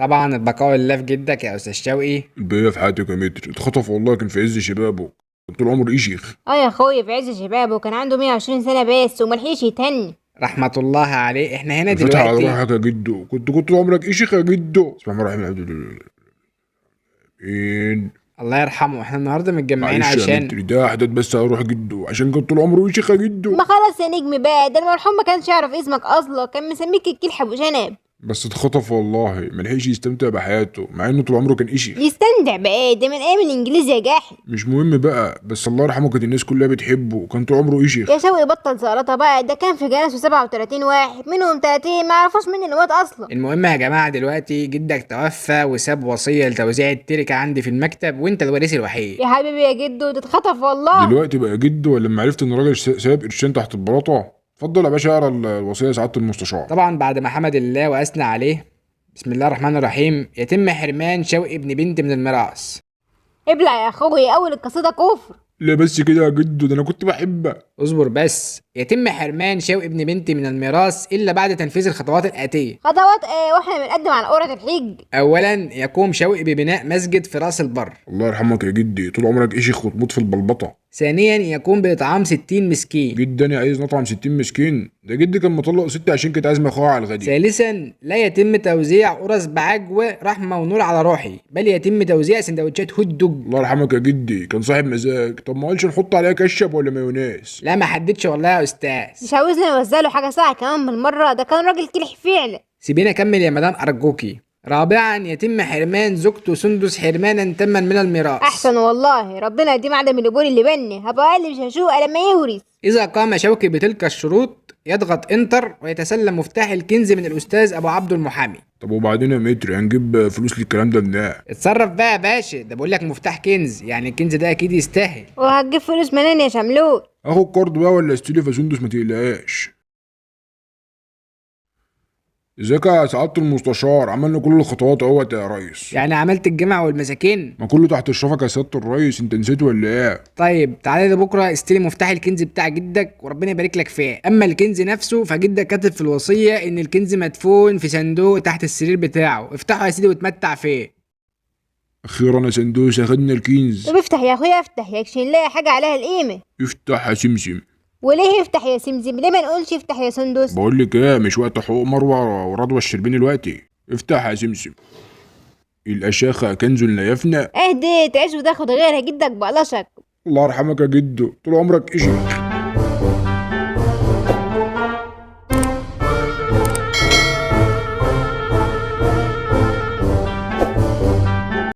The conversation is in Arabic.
طبعا البقاء لله في جدك يا استاذ شوقي. الباقية في حياتك يا متر، اتخطف والله، كان في عز شبابه، كان طول عمره شيخ. اه يا اخويا في عز شبابه وكان عنده 120 سنة بس وملحقش يتهني. رحمة الله عليه. احنا هنا الفتح على دلوقتي. روحك يا جدو، كنت طول عمرك شيخ يا جدو. بسم الله الرحمن الرحيم. الله يرحمه. احنا النهارده متجمعين معلش يا متر، عشان ده حدث بس هروح جدو عشان كان طول عمره شيخ يا جدو. ما خلاص يا نجم بقى، ده المرحوم ما كانش يعرف اسمك اصلا، كان مسميك الكلح ابو شنب. بس اتخطف والله، ملحقش يستمتع بحياته مع انه طول عمره كان شيخ. يستندع بقى، ده من ايام الانجليز يا جاحد. مش مهم بقى، بس الله يرحمه كانت الناس كلها بتحبه وكان طول عمره شيخ. يا شوقي بطل زلطة بقى، ده كان في جلسه 37 واحد منهم 30 ما يعرفوش مين اللي مات اصلا. المهم يا جماعة دلوقتي جدك توفى وساب وصية لتوزيع التركة عندي في المكتب، وانت الوريث الوحيد. يا حبيبي يا جدو ده اتخطف والله. دلوقتي بقى جدو لما عرفت ان الراجل ساب قرشين تحت البلاطه. اتفضل يا باشا اقرا الوصيه سعاده المستشار. طبعا بعد ما حمد الله واثنى عليه، بسم الله الرحمن الرحيم، يتم حرمان شوقي ابن بنت من الميراث. ابلع يا اخويا، اول القصيدة كفر. لا بس كده يا جدو، ده انا كنت بحبك. اصبر بس. يتم حرمان شوقي ابن بنتي من الميراث الا بعد تنفيذ الخطوات الاتيه. خطوات ايه واحنا بنقدم على قرعة الحج؟ اولا يقوم شوقي ببناء مسجد في راس البر. الله يرحمك يا جدي، طول عمرك شيخ وتموت في البلبطه. ثانيا يقوم باطعام 60 مسكين. جدي انا عايز نطعم 60 مسكين، ده جدي كان مطلق ست عشان كانت عازمه اخوها على الغداء. ثالثا لا يتم توزيع قرص بعجوة رحمة ونور على روحي، بل يتم توزيع سندوتشات هوت دوج. الله يرحمك يا جدي، كان صاحب مزاج. طب ما قالش نحط عليها كاتشب ولا مايونيز؟ لا ما حددش والله يا استاذ. مش عاوزنا نوزع له حاجة ساعة كمان بالمرة، ده كان راجل كلح فعلا. سيبيني اكمل يا مدام ارجوكي. رابعا يتم حرمان زوجته سندس حرمانا تما من الميراث. احسن والله، ربنا يديم عدم القبول اللي بني، هبقى اقل مش هشوق لما يورث. اذا قام شوقي بتلك الشروط يضغط انتر ويتسلم مفتاح الكنز من الاستاذ ابو عبده المحامي. طب وبعدين يا متر هنجيب فلوس للكلام ده منين؟ اتصرف بقى يا باشا، ده بقول لك مفتاح كنز، يعني الكنز ده اكيد يستاهل. وهتجيب فلوس منين يا شملول؟ اخد كارد بقى ولا استلف يا سندس، ما تقلقاش. ازيك يا سعاده المستشار، عملنا كل الخطوات اهوت يا ريس. يعني عملت الجامع والمساكين؟ ما كله تحت اشرافك يا سياده الريس، انت نسيت ولا ايه؟ طيب تعالى لي بكره استلم مفتاح الكنز بتاع جدك وربنا يبارك لك فيه. اما الكنز نفسه فجدك كاتب في الوصيه ان الكنز مدفون في صندوق تحت السرير بتاعه، افتحه يا سيدي واتمتع فيه. اخيرا يا سندوس اخدنا الكنز. طب افتح يا اخويا افتح، يكشن نلاقي حاجة عليها القيمة. افتح يا سمسم. وليه يفتح يا سمسم؟ ليه ما نقولش افتح يا سندس؟ بقول لك ايه، مش وقت حقوق مروه ورضوى الشربيني دلوقتي. افتح يا سمسم. الاشاخه كنز لا يفنى. اهدي تعيش وتاخد غيرها، جدك بقلشك. الله يرحمك يا جدو، طول عمرك شيخ.